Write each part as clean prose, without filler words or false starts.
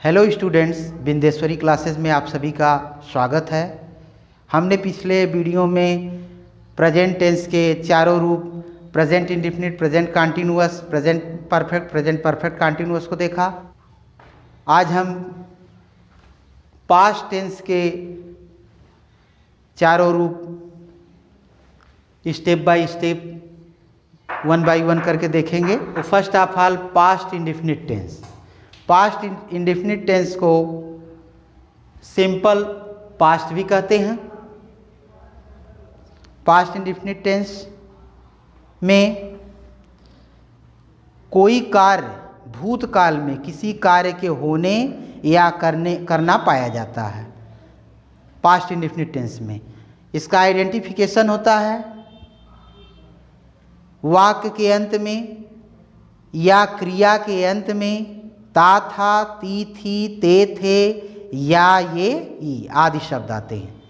Hello students, Bindeshwari classes में आप सभी का स्वागत है। हमने पिछले वीडियो में प्रेजेंट टेंस के चारों रूप present indefinite, present continuous, present perfect continuous को देखा। आज हम पास्ट टेंस के चारों रूप step by step, one by one करके देखेंगे। तो first of all past indefinite tense. Past indefinite tense को सिंपल पास्ट भी कहते हैं। पास्ट इंडेफिनिट टेंस में कोई कार्य भूतकाल में किसी कार्य के होने या करना पाया जाता है। पास्ट इंडेफिनिट टेंस में इसका आइडेंटिफिकेशन होता है वाक्य के अंत में या क्रिया के अंत में ता था, ती थी, ते थे या ये ई आदि शब्द आते हैं।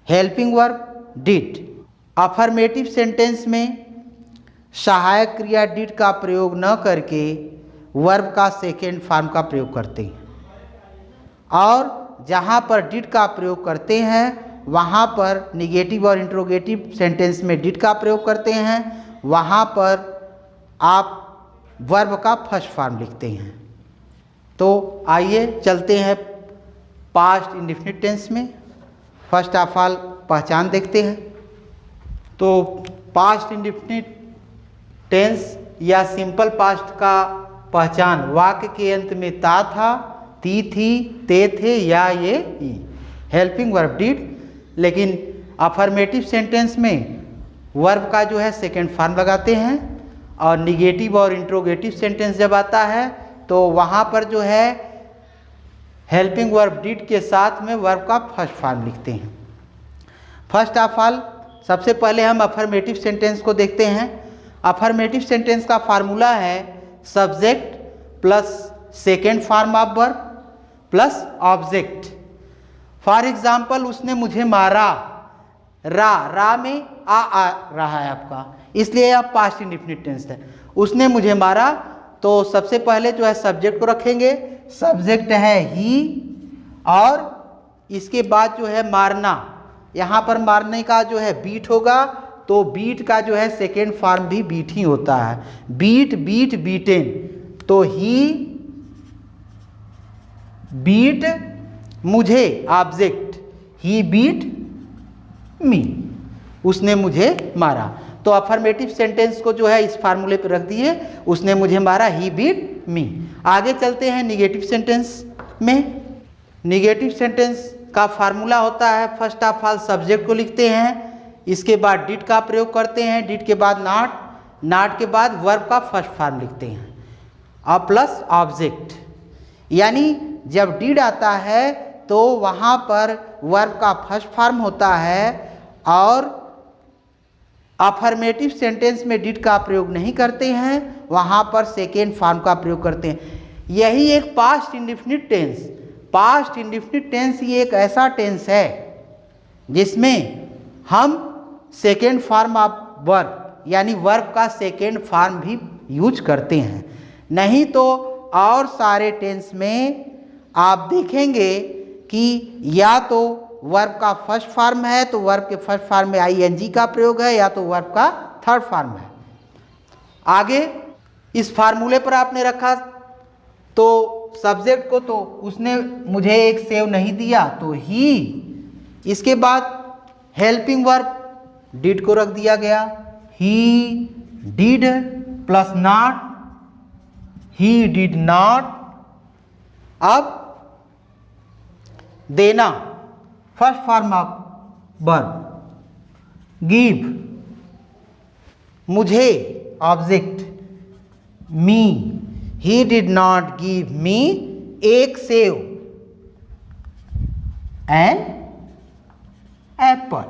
Helping verb did. Affirmative sentence में सहायक क्रिया डिड का प्रयोग न करके वर्ब का सेकेंड फॉर्म का प्रयोग करते हैं, और जहाँ पर डिड का प्रयोग करते हैं वहाँ पर निगेटिव और इंट्रोगेटिव सेंटेंस में डिड का प्रयोग करते हैं, वहाँ पर आप वर्ब का फर्स्ट फॉर्म लिखते हैं। तो आइए चलते हैं पास्ट इंडेफिनिट टेंस में। फर्स्ट ऑफ ऑल पहचान देखते हैं। तो पास्ट इंडेफिनिट टेंस या सिंपल पास्ट का पहचान वाक्य के अंत में ता था, ती थी, ते थे या ये ई। Helping verb did. लेकिन अफर्मेटिव सेंटेंस में वर्ब का जो है सेकेंड फॉर्म लगाते हैं, और निगेटिव और इंट्रोगेटिव सेंटेंस जब आता है तो वहाँ पर जो है हेल्पिंग वर्ब डिड के साथ में वर्ब का फर्स्ट फॉर्म लिखते हैं। फर्स्ट ऑफ ऑल सबसे पहले हम अफर्मेटिव सेंटेंस को देखते हैं। अफर्मेटिव सेंटेंस का फार्मूला है subject plus second form of verb plus object. For example, उसने मुझे मारा। रा में आ रहा है आपका, इसलिए आप पास्ट इंडेफिनिट टेंस है। उसने मुझे मारा, तो सबसे पहले जो है सब्जेक्ट को रखेंगे। सब्जेक्ट है ही, और इसके बाद जो है मारना, यहाँ पर मारने का जो है बीट होगा, तो बीट का जो है सेकेंड फॉर्म भी बीट ही होता है। Beat, beaten. तो ही बीट मुझे, ऑब्जेक्ट, ही बीट मी, उसने मुझे मारा। तो अफर्मेटिव सेंटेंस को जो है इस फार्मूले पर रख दिए, उसने मुझे मारा, ही बीट मी। आगे चलते हैं निगेटिव सेंटेंस में। निगेटिव सेंटेंस का फार्मूला होता है फर्स्ट ऑफ ऑल सब्जेक्ट को लिखते हैं, इसके बाद डिड का प्रयोग करते हैं, डिड के बाद नॉट के बाद वर्ब का फर्स्ट फॉर्म लिखते हैं, और प्लस ऑब्जेक्ट। यानी जब डिड आता है तो वहाँ पर वर्ब का फर्स्ट फॉर्म होता है, और अफर्मेटिव सेंटेंस में डिड का प्रयोग नहीं करते हैं, वहाँ पर सेकेंड फॉर्म का प्रयोग करते हैं। यही एक past indefinite tense. Past indefinite tense ही एक ऐसा टेंस है जिसमें हम सेकेंड फॉर्म ऑफ वर्ब यानी वर्ब का सेकेंड फॉर्म भी यूज करते हैं। नहीं तो और सारे टेंस में आप देखेंगे कि या तो वर्ब का फर्स्ट फॉर्म है तो वर्ब के फर्स्ट फॉर्म में आईएनजी का प्रयोग है, या तो वर्ब का थर्ड फॉर्म है। आगे इस फार्मूले पर आपने रखा, तो सब्जेक्ट को तो उसने मुझे एक सेव नहीं दिया, तो ही, इसके बाद हेल्पिंग वर्ब डिड को रख दिया गया, he did plus not, he did not. अब देना, first form of verb, give मुझे, object, me, he did not give me एक सेव, एन एप्पल।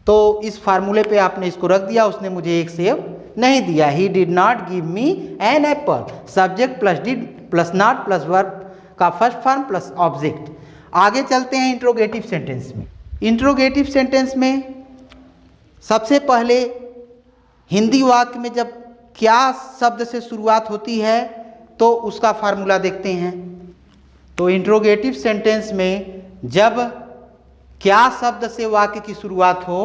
तो इस फार्मूले पे आपने इसको रख दिया, उसने मुझे एक सेव नहीं दिया, he did not give me an apple. Subject plus did plus not plus verb का फर्स्ट फॉर्म प्लस ऑब्जेक्ट। आगे चलते हैं इंट्रोगेटिव सेंटेंस में। इंट्रोगेटिव सेंटेंस में सबसे पहले हिंदी वाक्य में जब क्या शब्द से शुरुआत होती है तो उसका फार्मूला देखते हैं। तो इंट्रोगेटिव सेंटेंस में जब क्या शब्द से वाक्य की शुरुआत हो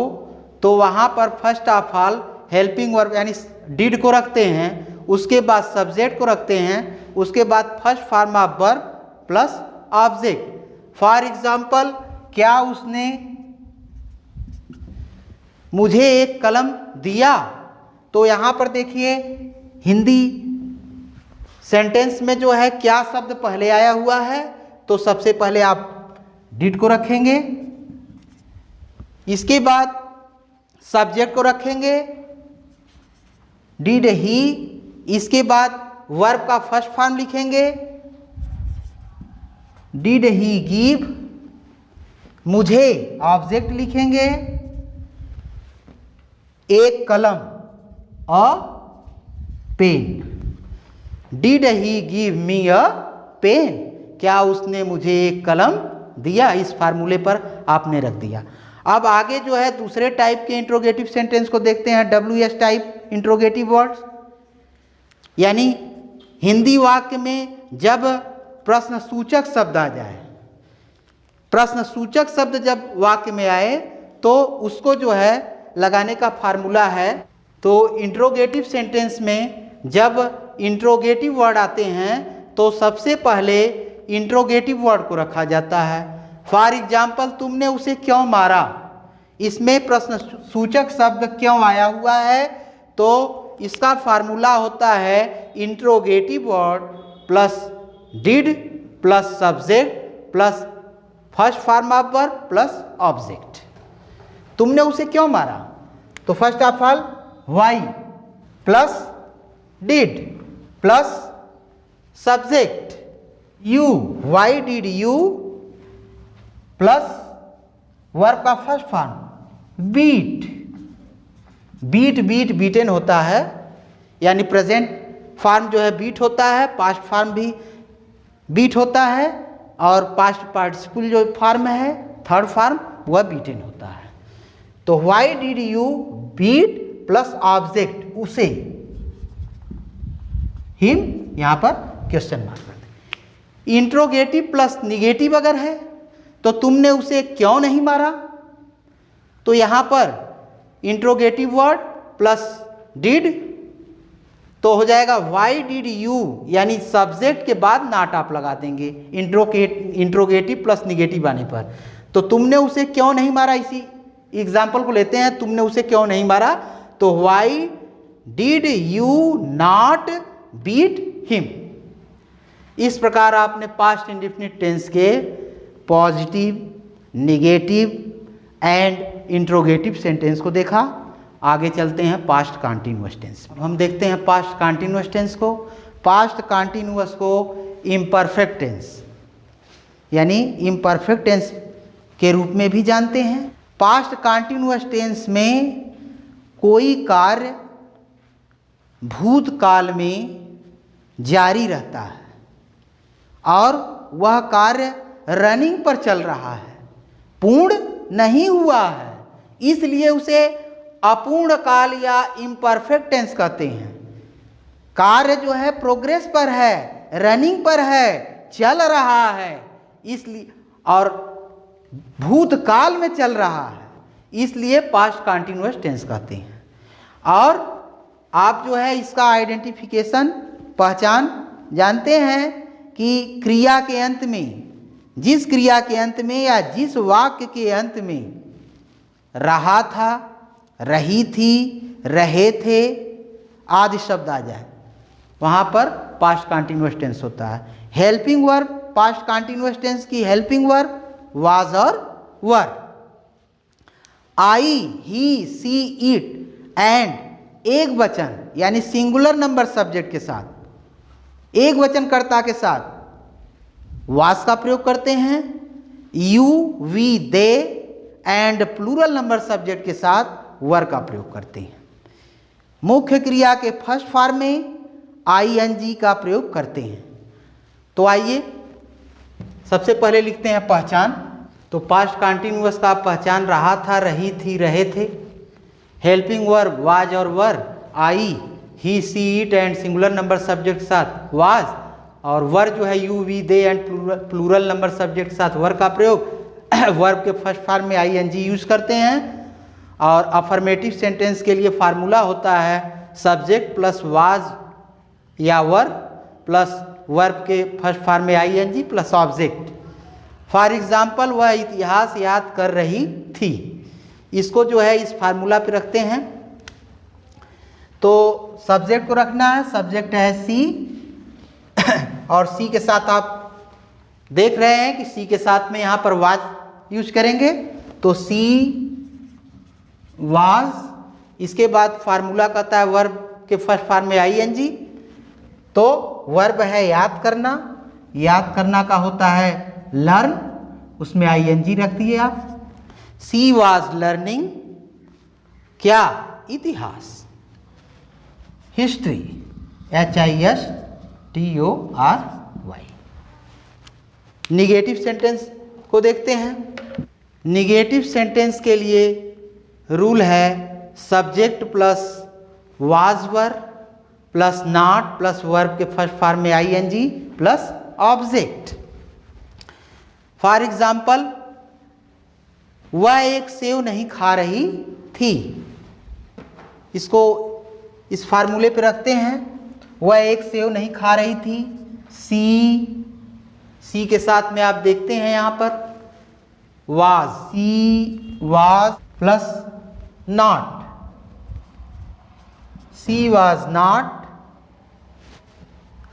तो वहाँ पर first of all helping verb यानी डिड को रखते हैं, उसके बाद सब्जेक्ट को रखते हैं, उसके बाद first form of verb plus object. For example, क्या उसने मुझे एक कलम दिया, तो यहाँ पर देखिए हिंदी सेंटेंस में जो है क्या शब्द पहले आया हुआ है, तो सबसे पहले आप डिड को रखेंगे, इसके बाद सब्जेक्ट को रखेंगे डिड ही, इसके बाद वर्ब का फर्स्ट फॉर्म लिखेंगे डिड ही गिव, मुझे ऑब्जेक्ट लिखेंगे एक कलम a pen, did he give me a pen, क्या उसने मुझे एक कलम दिया, इस फार्मूले पर आपने रख दिया। अब आगे जो है दूसरे टाइप के इंट्रोगेटिव सेंटेंस को देखते हैं, WS टाइप इंट्रोगेटिव वर्ड्स, यानी हिंदी वाक्य में जब प्रश्न सूचक शब्द आ जाए, प्रश्न सूचक शब्द जब वाक्य में आए तो उसको जो है लगाने का फार्मूला है। तो इंट्रोगेटिव सेंटेंस में जब इंट्रोगेटिव वर्ड आते हैं तो सबसे पहले इंट्रोगेटिव वर्ड को रखा जाता है। फॉर एग्जाम्पल, तुमने उसे क्यों मारा, इसमें प्रश्न सूचक शब्द क्यों आया हुआ है, तो इसका फार्मूला होता है interrogative word plus did plus subject plus first form of verb plus object. तुमने उसे क्यों मारा, तो first of all why plus did plus subject you, why did you plus verb का first form beat, beat beat beaten होता है, यानी present form जो है बीट होता है, पास्ट फॉर्म भी बीट होता है और पास्ट पार्टिसिपल जो फॉर्म है थर्ड फॉर्म वह बीटेन होता है। तो why did you beat plus object उसे, हिम यहां पर क्वेश्चन मार्क कर दे। इंट्रोगेटिव प्लस निगेटिव अगर है तो तुमने उसे क्यों नहीं मारा, तो यहां पर इंट्रोगेटिव वर्ड प्लस डिड तो हो जाएगा व्हाई डिड यू, यानी सब्जेक्ट के बाद नॉट आप लगा देंगे इंट्रोगेटिव प्लस निगेटिव आने पर। तो तुमने उसे क्यों नहीं मारा, इसी एग्जाम्पल को लेते हैं, तुमने उसे क्यों नहीं मारा, तो why did you not beat him. इस प्रकार आपने पास्ट इंडेफिनिट टेंस के positive, negative and interrogative sentence को देखा। आगे चलते हैं पास्ट कंटीन्यूअस टेंस। हम देखते हैं पास्ट कंटीन्यूअस टेंस को। पास्ट कंटीन्यूअस को इम्परफेक्ट टेंस यानी इम्परफेक्ट टेंस के रूप में भी जानते हैं। पास्ट कंटीन्यूअस टेंस में कोई कार्य भूतकाल में जारी रहता है और वह कार्य रनिंग पर चल रहा है, पूर्ण नहीं हुआ है, इसलिए उसे अपूर्ण काल या इम्परफेक्ट टेंस कहते हैं। कार्य जो है प्रोग्रेस पर है, रनिंग पर है, चल रहा है, इसलिए और भूतकाल में चल रहा है, इसलिए पास्ट कंटीन्यूअस टेंस कहते हैं। और आप जो है इसका आइडेंटिफिकेशन पहचान जानते हैं कि क्रिया के अंत में, जिस क्रिया के अंत में या जिस वाक्य के अंत में रहा था, रही थी, रहे थे आदि शब्द आ जाए वहाँ पर पास्ट कंटीन्यूअस टेंस होता है। Helping verb, past continuous tense की हेल्पिंग वर्ब वाज और were. I, he, she, it and एक वचन यानी सिंगुलर नंबर सब्जेक्ट के साथ, एक वचनकर्ता के साथ वास का प्रयोग करते हैं। You, we, they and plural number subject के साथ वर का प्रयोग करते हैं। मुख्य क्रिया के फर्स्ट फॉर्म में आईएनजी का प्रयोग करते हैं। तो आइए सबसे पहले लिखते हैं पहचान। तो पास्ट कंटीन्यूअस का पहचान रहा था, रही थी, रहे थे। हेल्पिंग वर्ब वाज और were, I, he, she, it and singular number subject के साथ वाज और वर जो है you we they and plural number subject के साथ वर का प्रयोग वर्ब के फर्स्ट फॉर्म में आईएनजी यूज करते हैं। और अफर्मेटिव सेंटेंस के लिए फार्मूला होता है सब्जेक्ट प्लस वाज या वर प्लस वर्ब के फर्स्ट फॉर्म में ING plus object. For example वह इतिहास याद कर रही थी, इसको जो है इस फार्मूला पे रखते हैं। तो सब्जेक्ट को रखना है, सब्जेक्ट है सी और सी के साथ आप देख रहे हैं कि सी के साथ में यहाँ पर वाज यूज करेंगे, तो सी वाज, इसके बाद फार्मूला कहता है वर्ब के फर्स्ट फॉर्म में आईएनजी, तो वर्ब है याद करना, याद करना का होता है लर्न, उसमें आईएनजी रख दिए आप। सी वाज लर्निंग क्या, इतिहास, हिस्ट्री, HISTORY। निगेटिव सेंटेंस को देखते हैं। निगेटिव सेंटेंस के लिए रूल है subject plus was were plus not plus verb के फर्स्ट फॉर्म में ING plus object. For example वह एक सेव नहीं खा रही थी, इसको इस फार्मूले पे रखते हैं। वह एक सेव नहीं खा रही थी, सी के साथ में आप देखते हैं यहाँ पर was, she was plus not, she was not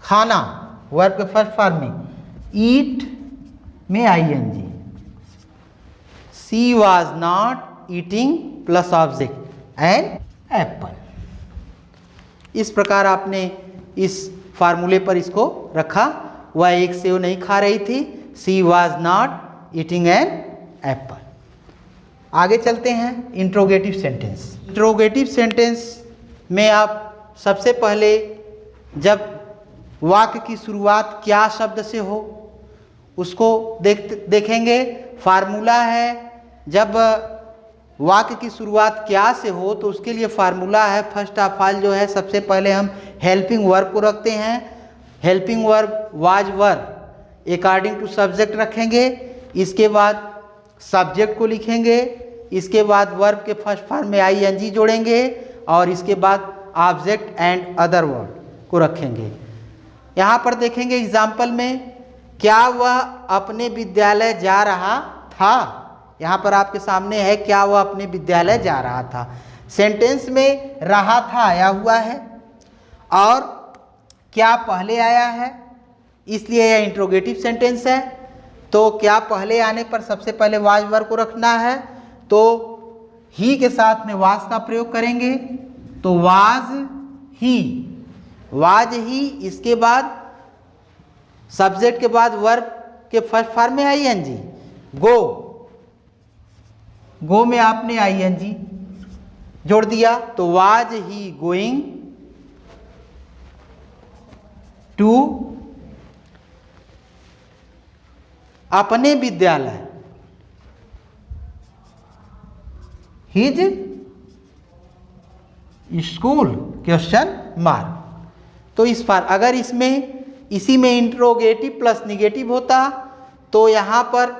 खाना वर्ब के फर्स्ट फॉर्म में, ईट में ING, she was not eating plus object and apple. इस प्रकार आपने इस फार्मूले पर इसको रखा। वह एक सेव नहीं खा रही थी, सी was not eating an apple. आगे चलते हैं इंट्रोगेटिव सेंटेंस। इंट्रोगेटिव सेंटेंस में आप सबसे पहले जब वाक्य की शुरुआत क्या शब्द से हो उसको देखेंगे। फार्मूला है जब वाक्य की शुरुआत क्या से हो तो उसके लिए फार्मूला है फर्स्ट ऑफ ऑल जो है सबसे पहले हम हेल्पिंग वर्ब को रखते हैं। Helping verb was were according to subject रखेंगे, इसके बाद सब्जेक्ट को लिखेंगे, इसके बाद वर्ब के फर्स्ट फॉर्म में आईएनजी जोड़ेंगे और इसके बाद ऑब्जेक्ट एंड अदर वर्ड को रखेंगे। यहाँ पर देखेंगे एग्जाम्पल में क्या वह अपने विद्यालय जा रहा था, यहाँ पर आपके सामने है क्या वह अपने विद्यालय जा रहा था। सेंटेंस में रहा था आया हुआ है और क्या पहले आया है, इसलिए यह इंट्रोगेटिव सेंटेंस है। तो क्या पहले आने पर सबसे पहले वाज वर्ब को रखना है, तो ही के साथ में वाज का प्रयोग करेंगे, तो वाज ही, इसके बाद सब्जेक्ट के बाद वर्ब के फर्स्ट फॉर्म में आईएनजी, गो में आपने आईएनजी जोड़ दिया, तो वाज ही गोइंग टू अपने विद्यालय, हिज स्कूल क्वेश्चन मार्क। तो इस पर अगर इसी में इंट्रोगेटिव प्लस निगेटिव होता तो यहाँ पर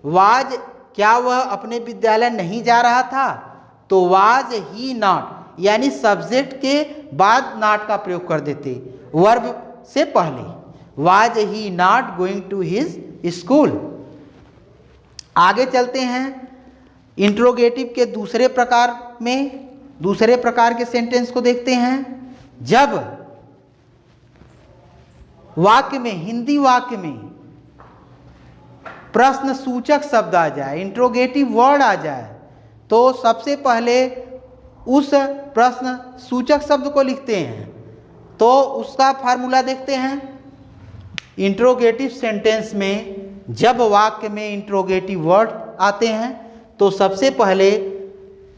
वाज क्या वह अपने विद्यालय नहीं जा रहा था, तो वाज ही नॉट, यानी सब्जेक्ट के बाद नॉट का प्रयोग कर देते वर्ब से पहले, was he not going to his school. आगे चलते हैं इंट्रोगेटिव के दूसरे प्रकार के सेंटेंस को देखते हैं। जब वाक्य में, हिंदी वाक्य में प्रश्न सूचक शब्द आ जाए, इंट्रोगेटिव वर्ड आ जाए, तो सबसे पहले उस प्रश्न सूचक शब्द को लिखते हैं। तो उसका फार्मूला देखते हैं। इंट्रोगेटिव सेंटेंस में जब वाक्य में इंट्रोगेटिव वर्ड आते हैं तो सबसे पहले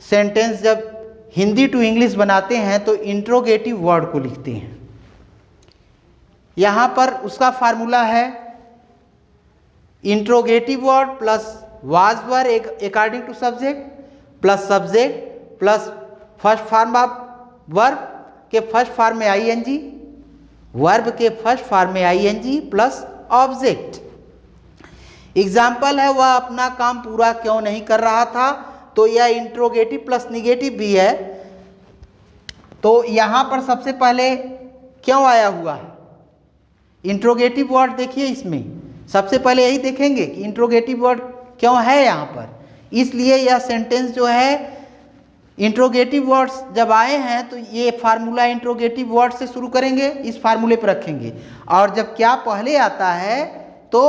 सेंटेंस जब हिंदी टू इंग्लिश बनाते हैं तो इंट्रोगेटिव वर्ड को लिखते हैं। यहाँ पर उसका फार्मूला है interrogative word plus was verb according to subject plus first form of verb के फर्स्ट फॉर्म में आईएनजी, वर्ब के फर्स्ट फॉर्म में आईएनजी प्लस ऑब्जेक्ट। एग्जाम्पल है वह अपना काम पूरा क्यों नहीं कर रहा था, तो यह इंट्रोगेटिव प्लस निगेटिव भी है। तो यहाँ पर सबसे पहले क्यों आया हुआ है, इंट्रोगेटिव वर्ड देखिए, इसमें सबसे पहले यही देखेंगे कि इंट्रोगेटिव वर्ड क्यों है यहाँ पर। इसलिए यह सेंटेंस जो है इंट्रोगेटिव वर्ड्स जब आए हैं तो ये फार्मूला इंट्रोगेटिव वर्ड से शुरू करेंगे, इस फार्मूले पर रखेंगे। और जब क्या पहले आता है तो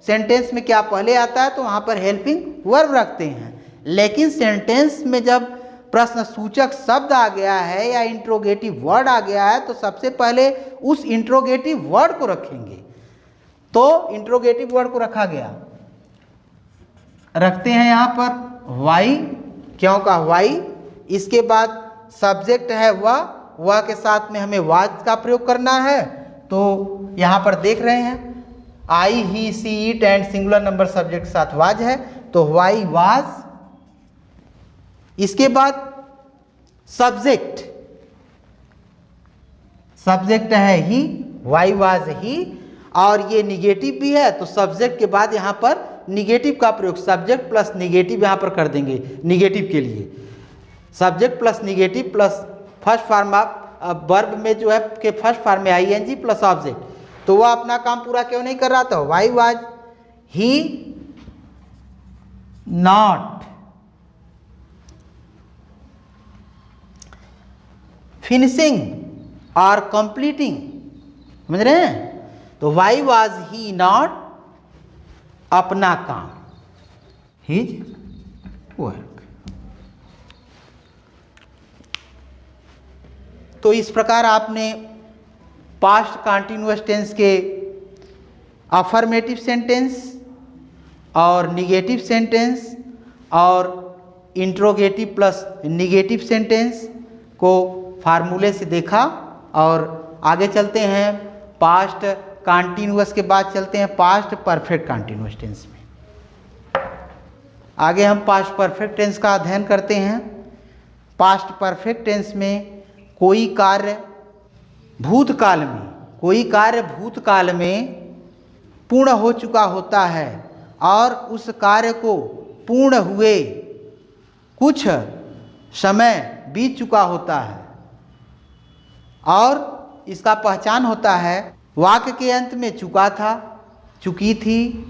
सेंटेंस में क्या पहले आता है तो वहाँ पर हेल्पिंग वर्ब रखते हैं। लेकिन सेंटेंस में जब प्रश्न सूचक शब्द आ गया है या इंट्रोगेटिव वर्ड आ गया है तो सबसे पहले उस इंट्रोगेटिव वर्ड को रखेंगे। तो इंट्रोगेटिव वर्ड को रखा गया, रखते हैं यहाँ पर वाई, क्यों का वाई। इसके बाद सब्जेक्ट है वह के साथ में हमें वाज का प्रयोग करना है। तो यहाँ पर देख रहे हैं I he she it and singular number subject के साथ वाज है, तो वाई वाज। इसके बाद सब्जेक्ट, सब्जेक्ट है ही, वाई वाज ही, और ये निगेटिव भी है तो सब्जेक्ट के बाद यहाँ पर निगेटिव का प्रयोग, सब्जेक्ट प्लस निगेटिव यहाँ पर कर देंगे। निगेटिव के लिए subject plus negative plus first form of verb में जो है के फर्स्ट फॉर्म में आईएनजी प्लस ऑब्जेक्ट। तो वह अपना काम पूरा क्यों नहीं कर रहा था, why was he not finishing और कंप्लीटिंग, समझ रहे हैं। तो वाई वाज ही नॉट अपना काम, हिज वर्क। तो इस प्रकार आपने पास्ट कंटीन्यूअस टेंस के अफर्मेटिव सेंटेंस और निगेटिव सेंटेंस और इंट्रोगेटिव प्लस निगेटिव सेंटेंस को फार्मूले से देखा। और आगे चलते हैं पास्ट कंटीन्यूअस के बाद चलते हैं पास्ट परफेक्ट कंटीन्यूअस टेंस में। आगे हम पास्ट परफेक्ट टेंस का अध्ययन करते हैं। पास्ट परफेक्ट टेंस में कोई कार्य भूतकाल में पूर्ण हो चुका होता है और उस कार्य को पूर्ण हुए कुछ समय बीत चुका होता है और इसका पहचान होता है वाक्य के अंत में चुका था, चुकी थी,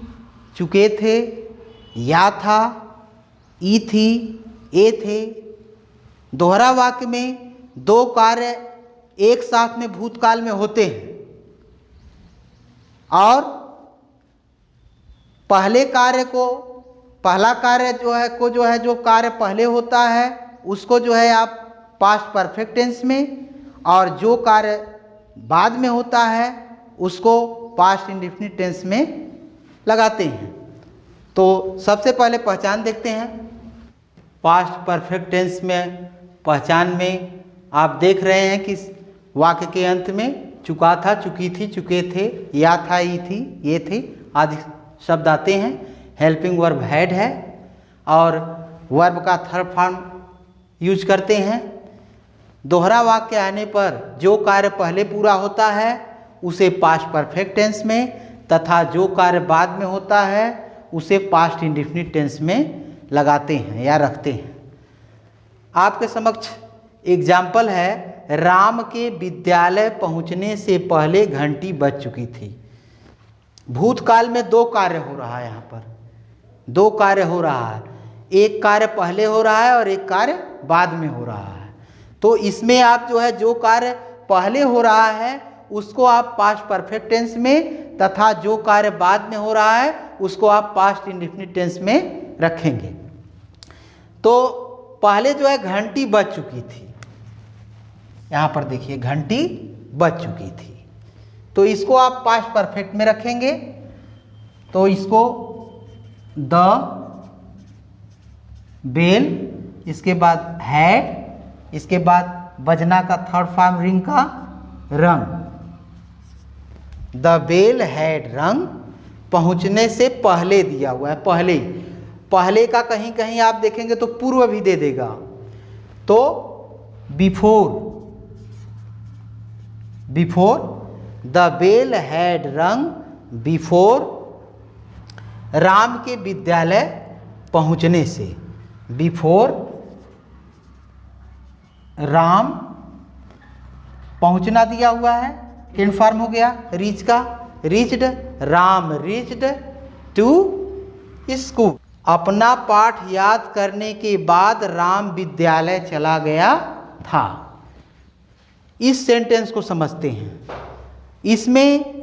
चुके थे, या था, ई थी, ए थे। दोहरा वाक्य में दो कार्य एक साथ में भूतकाल में होते हैं और पहले कार्य को, पहला कार्य जो कार्य पहले होता है उसको जो है आप पास्ट परफेक्ट टेंस में, और जो कार्य बाद में होता है उसको पास्ट इंडेफिनिट टेंस में लगाते हैं। तो सबसे पहले पहचान देखते हैं। पास्ट परफेक्ट टेंस में पहचान में आप देख रहे हैं कि वाक्य के अंत में चुका था, चुकी थी, चुके थे, या था, ई थी, ये थे आदि शब्द आते हैं। हेल्पिंग वर्ब हैड है और वर्ब का थर्ड फॉर्म यूज करते हैं। दोहरा वाक्य आने पर जो कार्य पहले पूरा होता है उसे पास्ट परफेक्ट टेंस में तथा जो कार्य बाद में होता है उसे पास्ट इंडेफिनिट टेंस में लगाते हैं या रखते हैं। आपके समक्ष एग्जाम्पल है, राम के विद्यालय पहुंचने से पहले घंटी बज चुकी थी। भूतकाल में दो कार्य हो रहा है, यहाँ पर दो कार्य हो रहा है, एक कार्य पहले हो रहा है और एक कार्य बाद में हो रहा है। तो इसमें आप जो है जो कार्य पहले हो रहा है उसको आप पास्ट परफेक्ट टेंस में तथा जो कार्य बाद में हो रहा है उसको आप पास्ट इंडेफिनिट टेंस में रखेंगे। तो पहले जो है घंटी बज चुकी थी, यहाँ पर देखिए घंटी बज चुकी थी, तो इसको आप पास्ट परफेक्ट में रखेंगे। तो इसको द बेल, इसके बाद हैड, इसके बाद बजना का थर्ड फॉर्म रिंग का रंग। द बेल हैड रंग पहुंचने से पहले दिया हुआ है, पहले का कहीं कहीं आप देखेंगे तो पूर्व भी दे देगा, तो बिफोर द बेल हैड रंग बिफोर, राम के विद्यालय पहुंचने से, बिफोर राम पहुंचना दिया हुआ है, सेकंड फॉर्म हो गया रीच का, reached, Ram reached to school. अपना पाठ याद करने के बाद राम विद्यालय चला गया था। इस सेंटेंस को समझते हैं। इसमें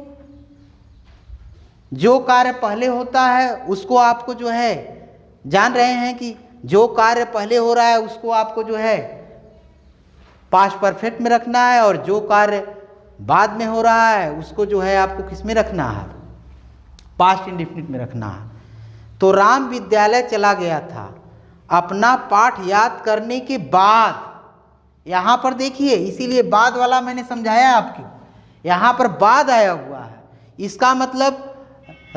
जो कार्य पहले होता है उसको आपको जो है जान रहे हैं कि जो कार्य पहले हो रहा है उसको आपको जो है पास्ट परफेक्ट में रखना है, और जो कार्य बाद में हो रहा है उसको जो है आपको किस में रखना है, पास्ट इंडेफिनिट में रखना है। तो राम विद्यालय चला गया था अपना पाठ याद करने के बाद। यहाँ पर देखिए, इसीलिए बाद वाला मैंने समझाया आपको, यहाँ पर बाद आया हुआ है। इसका मतलब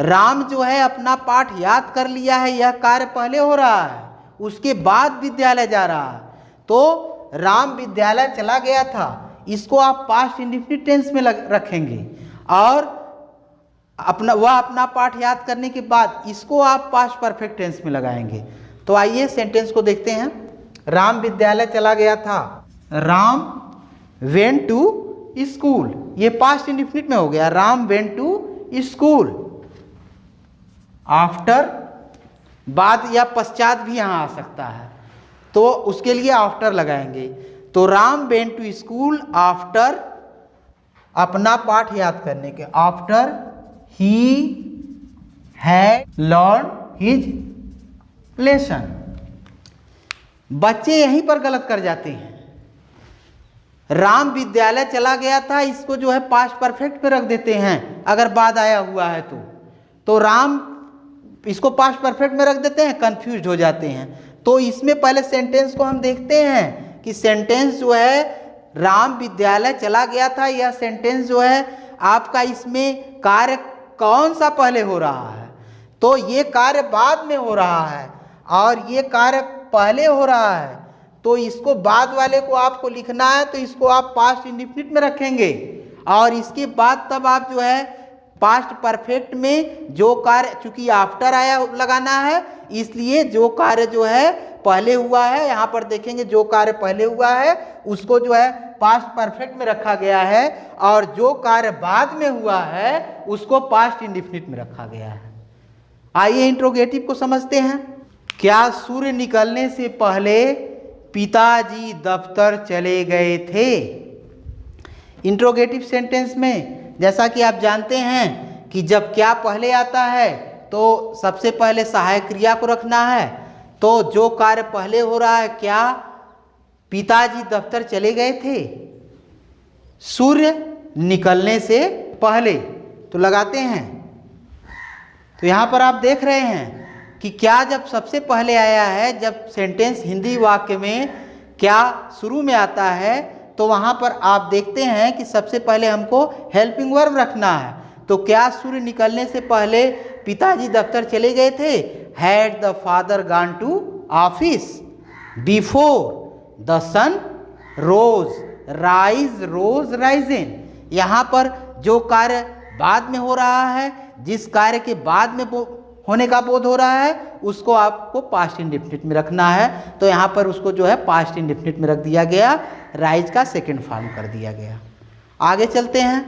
राम जो है अपना पाठ याद कर लिया है, यह कार्य पहले हो रहा है, उसके बाद विद्यालय जा रहा है। तो राम विद्यालय चला गया था, इसको आप पास्ट इंडेफिनिट टेंस में रखेंगे, और वह अपना पाठ याद करने के बाद इसको आप पास्ट परफेक्ट टेंस में लगाएंगे। तो आइए सेंटेंस को देखते हैं। राम विद्यालय चला गया था, राम वेंट टू स्कूल, ये पास्ट इंडेफिनिट में हो गया। Ram went to school. After, बाद या पश्चात भी यहाँ आ सकता है, तो उसके लिए आफ्टर लगाएंगे। तो Ram went to school after, अपना पाठ याद करने के, after he had learn his lesson. बच्चे यहीं पर गलत कर जाते हैं। राम विद्यालय चला गया था, इसको जो है पास्ट परफेक्ट पे रख देते हैं अगर बाद आया हुआ है तो राम इसको पास्ट परफेक्ट में रख देते हैं, कंफ्यूज हो जाते हैं। तो इसमें पहले सेंटेंस को हम देखते हैं कि सेंटेंस जो है राम विद्यालय चला गया था, यह सेंटेंस जो है आपका इसमें कार्य कौन सा पहले हो रहा है, तो ये कार्य बाद में हो रहा है और ये कार्य पहले हो रहा है। तो इसको बाद वाले को आपको लिखना है, तो इसको आप पास्ट इंडेफिनिट में रखेंगे, और इसके बाद तब आप जो है पास्ट परफेक्ट में जो कार्य, चूंकि आफ्टर आया लगाना है, इसलिए जो कार्य जो है पहले हुआ है, यहाँ पर देखेंगे जो कार्य पहले हुआ है उसको जो है पास्ट परफेक्ट में रखा गया है, और जो कार्य बाद में हुआ है उसको पास्ट इंडेफिनिट में रखा गया है। आइए इंट्रोगेटिव को समझते हैं। क्या सूर्य निकलने से पहले पिताजी दफ्तर चले गए थे? इंट्रोगेटिव सेंटेंस में जैसा कि आप जानते हैं कि जब क्या पहले आता है तो सबसे पहले सहायक क्रिया को रखना है। तो जो कार्य पहले हो रहा है, क्या पिताजी दफ्तर चले गए थे सूर्य निकलने से पहले, तो लगाते हैं। तो यहाँ पर आप देख रहे हैं कि क्या जब सबसे पहले आया है, जब सेंटेंस हिंदी वाक्य में क्या शुरू में आता है, तो वहाँ पर आप देखते हैं कि सबसे पहले हमको हेल्पिंग वर्ब रखना है। तो क्या सूर्य निकलने से पहले पिताजी दफ्तर चले गए थे? Had the father gone to office before the sun rose, rise rose risen. यहाँ पर जो कार्य बाद में हो रहा है, जिस कार्य के बाद में होने का बोध हो रहा है, उसको आपको पास्ट इंडेफिनिट में रखना है। तो यहाँ पर उसको जो है पास्ट इंडेफिनिट में रख दिया गया, राइज का सेकंड फॉर्म कर दिया गया। आगे चलते हैं,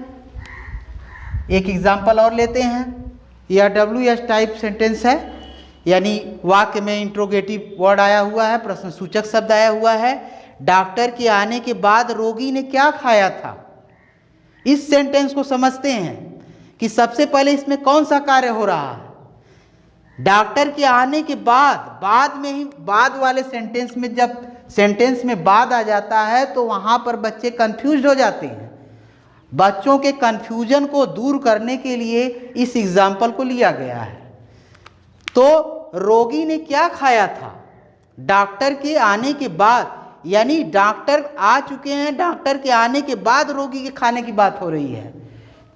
एक एग्जाम्पल और लेते हैं। यह WS टाइप सेंटेंस है, यानी वाक्य में इंट्रोगेटिव वर्ड आया हुआ है, प्रश्न सूचक शब्द आया हुआ है। डॉक्टर के आने के बाद रोगी ने क्या खाया था? इस सेंटेंस को समझते हैं कि सबसे पहले इसमें कौन सा कार्य हो रहा है। डॉक्टर के आने के बाद में ही, बाद वाले सेंटेंस में जब सेंटेंस में बाद आ जाता है तो वहाँ पर बच्चे कंफ्यूज हो जाते हैं। बच्चों के कंफ्यूजन को दूर करने के लिए इस एग्जाम्पल को लिया गया है। तो रोगी ने क्या खाया था डॉक्टर के आने के बाद, यानी डॉक्टर आ चुके हैं, डॉक्टर के आने के बाद रोगी के खाने की बात हो रही है।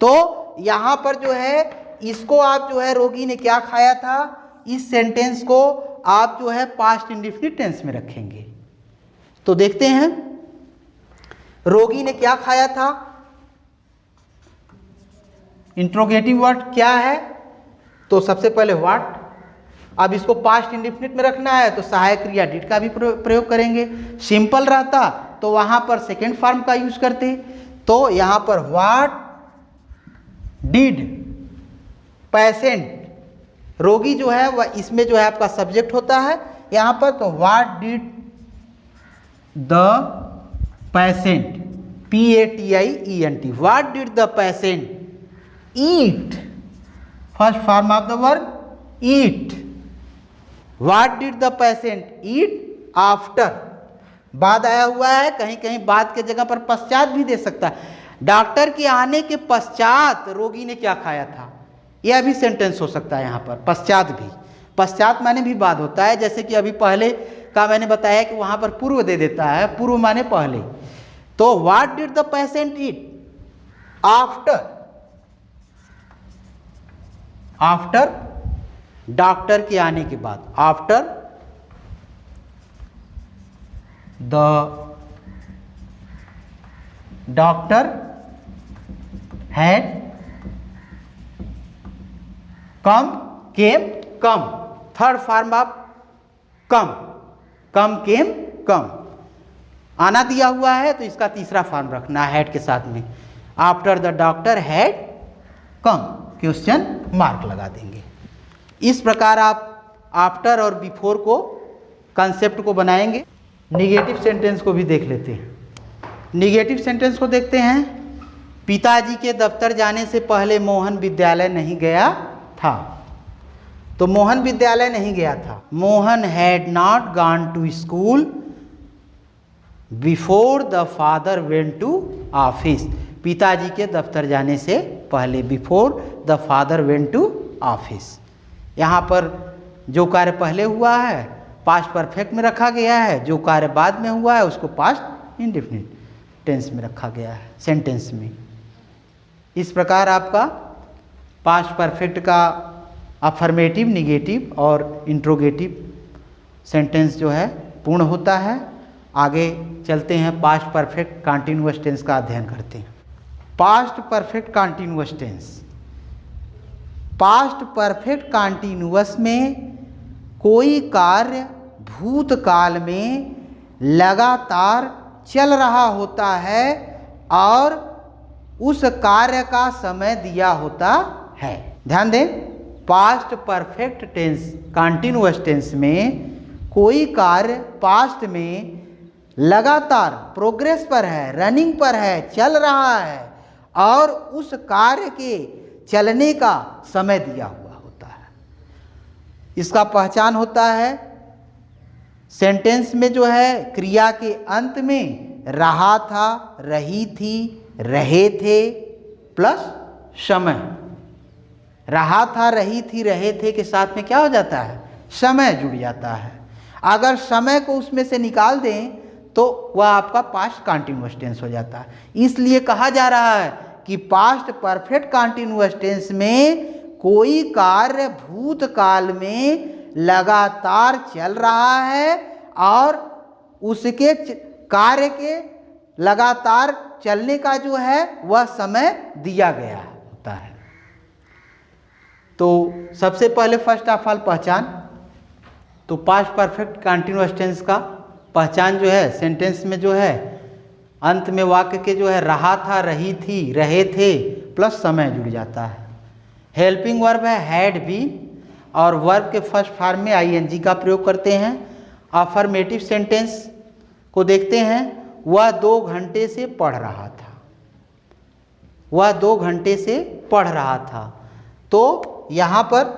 तो यहाँ पर जो है इसको आप जो है रोगी ने क्या खाया था, इस सेंटेंस को आप जो है पास्ट इंडेफिनिट टेंस में रखेंगे। तो देखते हैं रोगी ने क्या खाया था। इंट्रोगेटिव वर्ड क्या है, तो सबसे पहले व्हाट। अब इसको पास्ट इंडेफिनिट में रखना है तो सहायक क्रिया डिड का भी प्रयोग करेंगे। सिंपल रहता तो वहां पर सेकेंड फॉर्म का यूज करते, तो यहां पर व्हाट डिड पेशेंट, रोगी जो है वह इसमें जो है आपका सब्जेक्ट होता है यहां पर, तो what did the patient, PATIENT, what did the patient eat, first form of the verb eat. What did the patient eat after, बाद आया हुआ है, कहीं कहीं बाद के जगह पर पश्चात भी दे सकता है। डॉक्टर के आने के पश्चात रोगी ने क्या खाया था, यह भी सेंटेंस हो सकता है यहाँ पर। पश्चात भी, पश्चात माने भी बाद होता है, jैसे कि अभी पहले का मैंने बताया कि वहाँ पर पूर्व दे देता है, पूर्व माने पहले। तो what did the patient eat after, after doctor के आने के बाद, after the doctor had come, came, come, third form of come, come came come, आना दिया हुआ है तो इसका तीसरा फॉर्म रखना है हैड के साथ में। After the doctor had come, question mark लगा देंगे। इस प्रकार आप आफ्टर और बिफोर को कंसेप्ट को बनाएंगे। निगेटिव सेंटेंस को भी देख लेते हैं। निगेटिव सेंटेंस को देखते हैं। पिताजी के दफ्तर जाने से पहले मोहन विद्यालय नहीं गया था, तो मोहन विद्यालय नहीं गया था। Mohan had not gone to school before the father went to office, पिताजी के दफ्तर जाने से पहले, before the father went to office. यहाँ पर जो कार्य पहले हुआ है पास्ट परफेक्ट में रखा गया है, जो कार्य बाद में हुआ है उसको पास्ट इंडेफिनिट टेंस में रखा गया है सेंटेंस में। इस प्रकार आपका पास्ट परफेक्ट का अफर्मेटिव, निगेटिव और इंट्रोगेटिव सेंटेंस जो है पूर्ण होता है। आगे चलते हैं, पास्ट परफेक्ट कॉन्टिन्यूअस टेंस का अध्ययन करते हैं। Past perfect continuous tense, past perfect continuous में कोई कार्य भूतकाल में लगातार चल रहा होता है और उस कार्य का समय दिया होता है। ध्यान दें, past perfect tense continuous tense में कोई कार्य पास्ट में लगातार प्रोग्रेस पर है, रनिंग पर है, चल रहा है और उस कार्य के चलने का समय दिया हुआ होता है। इसका पहचान होता है सेंटेंस में जो है क्रिया के अंत में रहा था, रही थी, रहे थे प्लस समय। रहा था, रही थी, रहे थे के साथ में क्या हो जाता है, समय जुड़ जाता है। अगर समय को उसमें से निकाल दें तो वह आपका पास्ट कॉन्टिन्यूअस टेंस हो जाता है। इसलिए कहा जा रहा है कि पास्ट परफेक्ट कॉन्टिन्यूअस टेंस में कोई कार्य भूतकाल में लगातार चल रहा है और उसके कार्य के लगातार चलने का जो है वह समय दिया गया होता है। तो सबसे पहले फर्स्ट ऑफ ऑल पहचान, तो पास्ट परफेक्ट कॉन्टिन्यूअस टेंस का पहचान जो है सेंटेंस में जो है अंत में वाक्य के जो है रहा था, रही थी, रहे थे प्लस समय जुड़ जाता है। हेल्पिंग वर्ब है हैड बीन और वर्ब के फर्स्ट फॉर्म में आईएनजी का प्रयोग करते हैं। अफर्मेटिव सेंटेंस को देखते हैं, वह 2 घंटे से पढ़ रहा था, वह 2 घंटे से पढ़ रहा था। तो यहाँ पर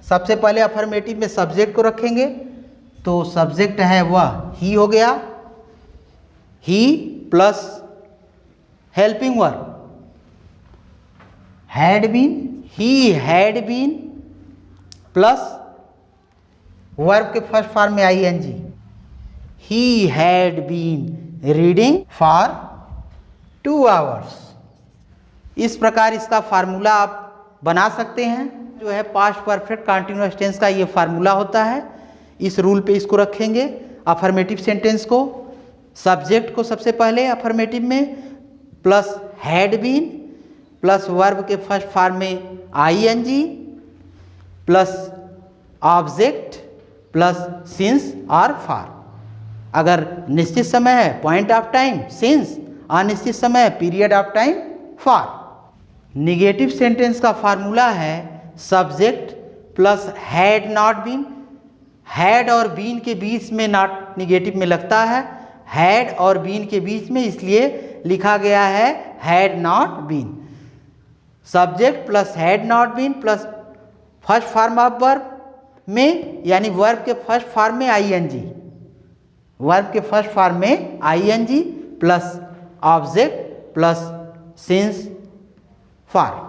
सबसे पहले अफर्मेटिव में सब्जेक्ट को रखेंगे, तो सब्जेक्ट है वह ही हो गया, he plus helping verb had been, he had been plus verb के फर्स्ट फॉर्म में ING, he had been reading for 2 hours. इस प्रकार इसका फार्मूला आप बना सकते हैं। जो है पास्ट परफेक्ट कॉन्टिन्यूअस टेंस का ये फार्मूला होता है। इस रूल पे इसको रखेंगे। अफर्मेटिव सेंटेंस को, सब्जेक्ट को सबसे पहले अफर्मेटिव में plus had been plus verb के फर्स्ट फॉर्म में ING plus object plus since और फॉर। अगर निश्चित समय है पॉइंट ऑफ टाइम सिंस, अनिश्चित समय है period of time for. Negative sentence का फार्मूला है subject plus had not been. Had और बीन के बीच में नॉट निगेटिव में लगता है, हैड और बीन के बीच में, इसलिए लिखा गया है had not been. Subject plus had not been plus first form of verb में, यानी वर्ब के फर्स्ट फॉर्म में आईएनजी, वर्ब के फर्स्ट फॉर्म में ING plus object plus since for.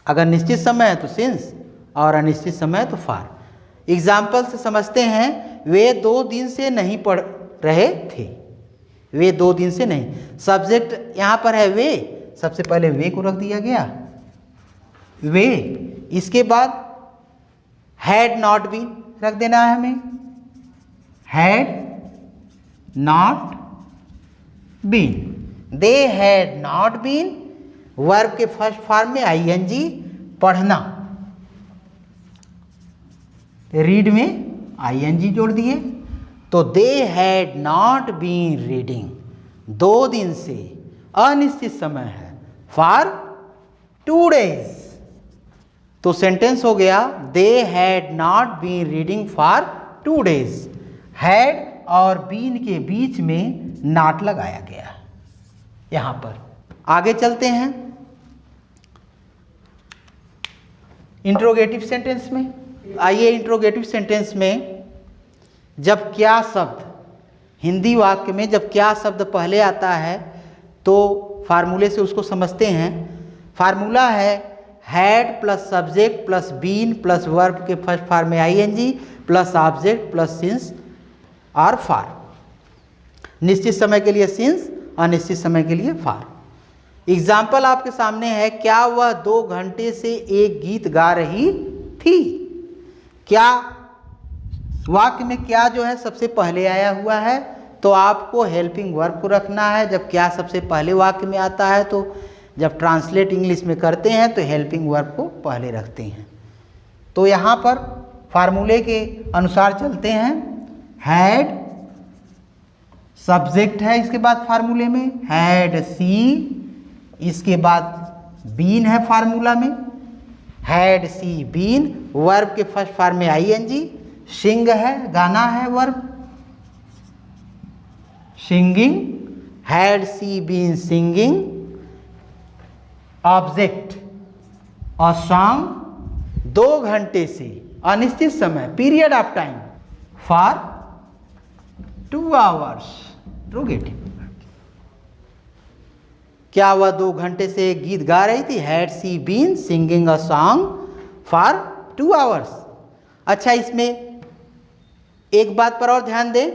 अगर निश्चित समय है तो सिंस और अनिश्चित समय है तो फॉर। एग्जाम्पल से समझते हैं, वे 2 दिन से नहीं पढ़ रहे थे। वे 2 दिन से नहीं, सब्जेक्ट यहाँ पर है वे, सबसे पहले वे को रख दिया गया वे, इसके बाद हैड नॉट बीन रख देना है हमें, had not been. They had not been, verb के फर्स्ट फॉर्म में आईएनजी पढ़ना, रीड में आईएनजी जोड़ दिए, तो they had not been reading. 2 दिन से अनिश्चित समय है, फॉर 2 days। तो सेंटेंस हो गया they had not been reading for 2 days। Had और बीन के बीच में नॉट लगाया गया यहां पर। आगे चलते हैं इंट्रोगेटिव सेंटेंस में। आइए इंट्रोगेटिव सेंटेंस में जब क्या शब्द, हिंदी वाक्य में जब क्या शब्द पहले आता है तो फार्मूले से उसको समझते हैं। फार्मूला है had plus subject plus been plus verb के फर्स्ट फॉर्म में ING plus object plus since और फॉर। निश्चित समय के लिए सिंस, अनिश्चित समय के लिए फॉर। एग्जाम्पल आपके सामने है, क्या वह 2 घंटे से एक गीत गा रही थी। क्या वाक्य में क्या जो है सबसे पहले आया हुआ है, तो आपको हेल्पिंग वर्ब को रखना है। जब क्या सबसे पहले वाक्य में आता है तो जब ट्रांसलेट इंग्लिश में करते हैं तो हेल्पिंग वर्ब को पहले रखते हैं। तो यहाँ पर फार्मूले के अनुसार चलते हैं। हैड सब्जेक्ट है, इसके बाद फार्मूले में हैड सी, इसके बाद बीन है फार्मूला में, हैड सी बीन, वर्ब के फर्स्ट फॉर्म में आईएनजी, सिंग है गाना है verb, singing, had she been singing, object a song, 2 घंटे से अनिश्चित समय period of time, for 2 hours interrogative. क्या वह 2 घंटे से गीत गा रही थी, had she been singing a song for 2 hours। अच्छा, इसमें एक बात पर और ध्यान दें,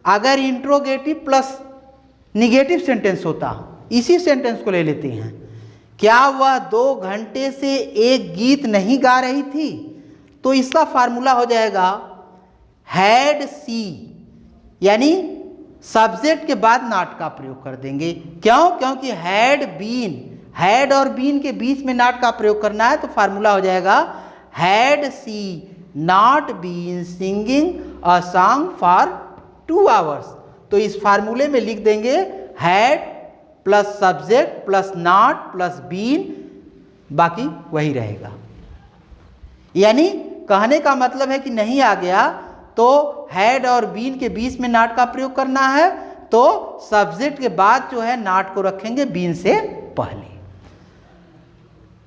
अगर इंट्रोगेटिव प्लस निगेटिव सेंटेंस होता, इसी सेंटेंस को ले लेते हैं, क्या वह 2 घंटे से एक गीत नहीं गा रही थी, तो इसका फार्मूला हो जाएगा हैड सी, यानी सब्जेक्ट के बाद नॉट का प्रयोग कर देंगे। क्यों? क्योंकि हैड बीन, हैड और बीन के बीच में नॉट का प्रयोग करना है, तो फार्मूला हो जाएगा had she not been singing a song for 2 hours। तो इस फार्मूले में लिख देंगे had plus subject plus not plus been, बाकी वही रहेगा। यानी कहने का मतलब है कि नहीं आ गया तो हैड और बीन के बीच में नॉट का प्रयोग करना है, तो सब्जेक्ट के बाद जो है नॉट को रखेंगे बीन से पहले।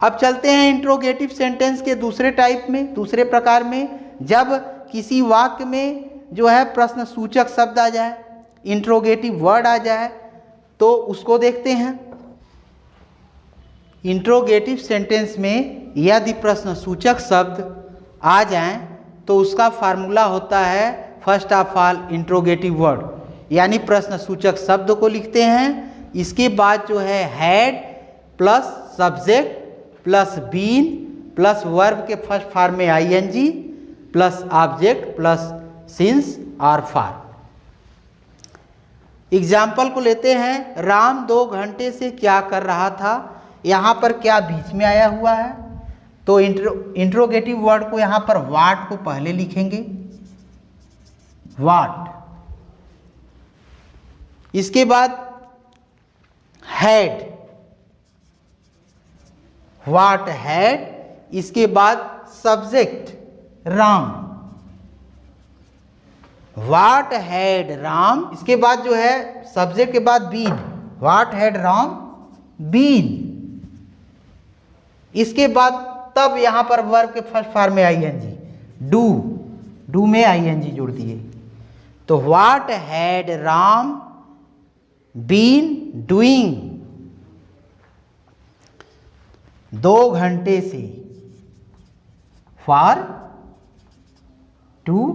अब चलते हैं इंट्रोगेटिव सेंटेंस के दूसरे टाइप में, दूसरे प्रकार में। जब किसी वाक्य में जो है प्रश्न सूचक शब्द आ जाए, इंट्रोगेटिव वर्ड आ जाए, तो उसको देखते हैं। इंट्रोगेटिव सेंटेंस में यदि प्रश्न सूचक शब्द आ जाएं तो उसका फार्मूला होता है first of all interrogative word, यानी प्रश्न सूचक शब्द को लिखते हैं, इसके बाद जो है had plus subject plus been plus verb के फर्स्ट फॉर्म में ING plus object plus since और फॉर। एग्जाम्पल को लेते हैं। राम 2 घंटे से क्या कर रहा था। यहाँ पर क्या बीच में आया हुआ है, तो इंट्रोगेटिव वर्ड को यहाँ पर वाट को पहले लिखेंगे, वाट। इसके बाद हैड, वाट हैड। इसके बाद subject Ram, what had Ram. इसके बाद जो है सब्जेक्ट के बाद been, what had Ram been. इसके बाद तब यहां पर वर्ब के फर्स्ट फॉर्म में आईएनजी, डू, डू में आईएनजी जोड़ दिए। तो what had Ram been doing, 2 घंटे से, for 2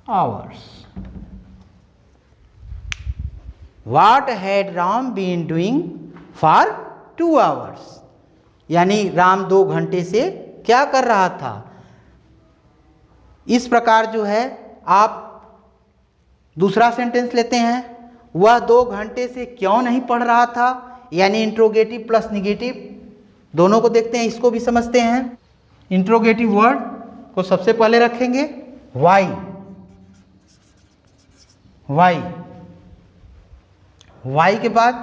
hours. What had Ram been doing for 2 hours? यानी राम 2 घंटे से क्या कर रहा था। इस प्रकार जो है आप दूसरा सेंटेंस लेते हैं, वह 2 घंटे से क्यों नहीं पढ़ रहा था, यानी इंट्रोगेटिव प्लस निगेटिव दोनों को देखते हैं, इसको भी समझते हैं। इंट्रोगेटिव वर्ड को सबसे पहले रखेंगे वाई, वाई, वाई के बाद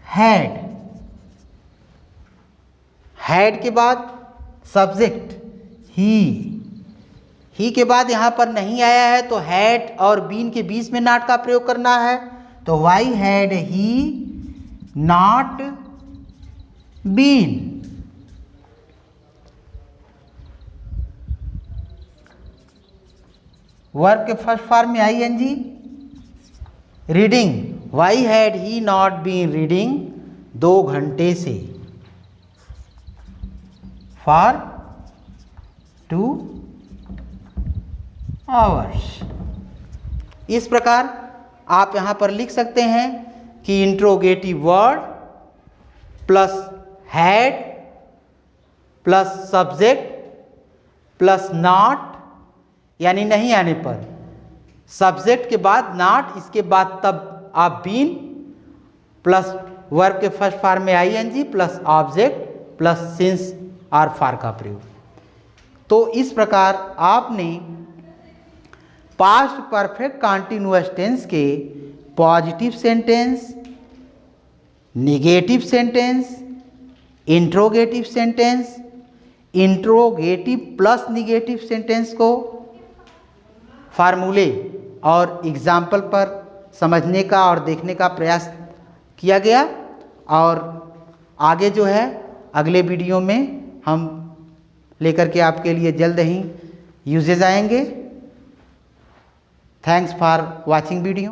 हैड, हैड के बाद सब्जेक्ट ही के बाद यहां पर नहीं आया है तो हैड और बीन के बीच में नॉट का प्रयोग करना है। तो why had he not been, verb के फर्स्ट फॉर्म में ING, reading, why had he not been reading 2 घंटे से, फॉर 2 hours। इस प्रकार आप यहां पर लिख सकते हैं कि interrogative word plus had plus subject plus not, यानी नहीं आने पर सब्जेक्ट के बाद नॉट, इसके बाद तब आप बीन प्लस वर्ब के फर्स्ट फॉर्म में ING plus object plus since और फॉर का प्रयोग। तो इस प्रकार आपने पास्ट परफेक्ट कंटीन्यूअस टेंस के positive sentence, negative sentence, interrogative sentence, interrogative plus negative sentence को फार्मूले और एग्जाम्पल पर समझने का और देखने का प्रयास किया गया। और आगे जो है अगले वीडियो में हम लेकर के आपके लिए जल्द ही यूजेज आएंगे। Thanks for watching video.